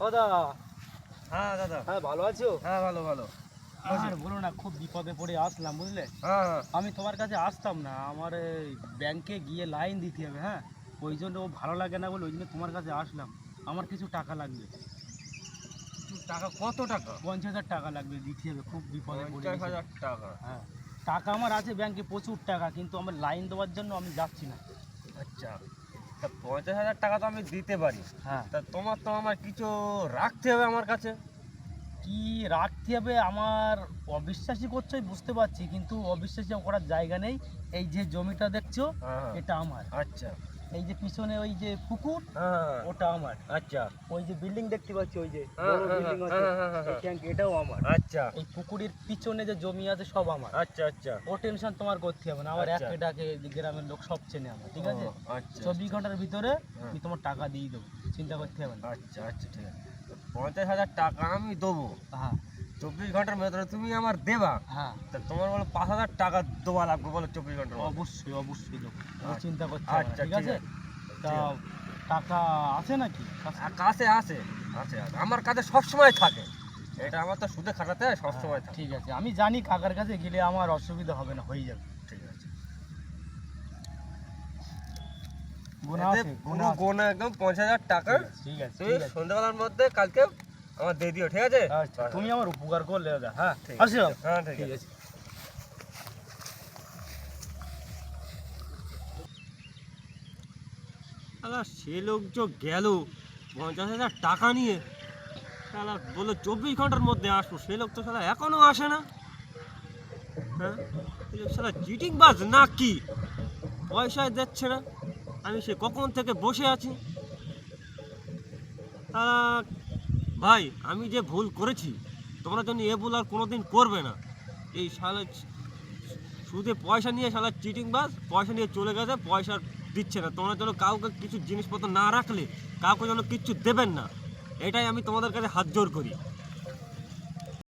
দাদা। হ্যাঁ দাদা। হ্যাঁ, ভালো আছো? হ্যাঁ ভালো ভালো। আর বলো না, খুব বিপদে পড়ে আসলাম, বুঝলে? হ্যাঁ আমি তোমার কাছে আসতাম না, আমার এই ব্যাংকে গিয়ে লাইন দিতে হবে। হ্যাঁ, ওই জন্য ও ভালো লাগে না বলে ওই জন্য তোমার কাছে আসলাম। আমার কিছু টাকা লাগবে। টাকা কত টাকা? 50,000 টাকা লাগবে, দিতে হবে, খুব বিপদে পড়ে গেছি। 50,000 টাকা? হ্যাঁ, টাকা আমার আছে ব্যাংকে প্রচুর টাকা, কিন্তু আমার লাইন দেওয়ার জন্য আমি যাচ্ছি না। আচ্ছা, তা 50,000 টাকা তো আমি দিতে পারি। হ্যাঁ, তা তোমার তো আমার কিছু রাখতে হবে আমার কাছে। কি রাখতে হবে? আমার অবিশ্বাসী করছো বুঝতে পারছি, কিন্তু অবিশ্বাসী করার জায়গা নেই। এই যে জমিটা দেখছো, হ্যাঁ এটা আমার। আচ্ছা। এই যে পিছনে ওই যে পুকুর, হ্যাঁ ওটা আমার। আচ্ছা ওই যে বিল্ডিং দেখতে পাচ্ছি, ওই যে হ্যাঁ, বড় হ্যাঁ, বিল্ডিং হ্যাঁ, আছে, হ্যাঁ, হ্যাঁ, এই ট্যাঙ্ক, এটাও আমার। আচ্ছা এই পুকুরের পিছনে যে জমি আছে সব আমার। আচ্ছা আচ্ছা ও টেনশন তোমার করতে হবে না, আমার আচ্ছা। একে ডাকে গ্রামের লোক সব চেনে আমার, ঠিক আছে? ও, আচ্ছা 24 ঘন্টার ভিতরে হ্যাঁ। আমি তোমার টাকা দিয়ে দেবো, চিন্তা করতে হবে না। আচ্ছা আচ্ছা ঠিক আছে। 50,000 টাকা আমি দেবো, হ্যাঁ 24 ঘন্টার ভেতরে তুমি আমার দেবা। হ্যাঁ, তা তোমার বলো 5,000 টাকা দেওয়া লাগবে, বলো 24 ঘন্টার মধ্যে। অবশ্যই অবশ্যই দেবো, কোনো আচ্ছা, চিন্তা করতে হবে না, আচ্ছা, ঠিক ঠিক আছে? আছে, তা ঠিক আছে। টাকা আছে নাকি? কাছে আছে আছে আছে, আমার কাছে সবসময় থাকে। এটা আমার তো সুদে খাটাতে হয়, সবসময় থাকে। ঠিক আছে, আমি জানি কাকার কাছে গেলে আমার অসুবিধা হবে না, হয়ে যাবে। ঠিক আছে। গোনা এতে আছে, পুরো গোনা একদম 50,000 টাকা ঠিক আছে, তুমি ঠিক আছে। সন্ধ্যাবেলার মধ্যে কালকে আমার দিয়ে দিও, ঠিক আছে? আচ্ছা, তুমি আমার উপকার করলে দাদা। হ্যাঁ, ঠিক আছে। আসলাম। হ্যাঁ ঠিক ঠিক আছে। আছে। শালা সে লোক যে গেল 50,000 টাকা নিয়ে, শালা বললো 24 ঘন্টার মধ্যে আসবো, সে লোক তো শালা এখনো আসে না। হ্যাঁ, এই লোক শালা চিটিং বাজ না কি? পয়সায় দিচ্ছে না, আমি সে কখন থেকে বসে আছি। শালা ভাই, আমি যে ভুল করেছি, তোমরা যেন এ ভুল আর কোনোদিন করবে না। এই শালা সুদে পয়সা নিয়ে শালা চিটিং বাজ, পয়সা নিয়ে চলে গেছে, পয়সা দিচ্ছে না। তোমরা যেন কাউকে কিছু জিনিসপত্র না রাখলে কাউকে যেন কিচ্ছু দেবেন না, এটাই আমি তোমাদের কাছে হাত জোর করি।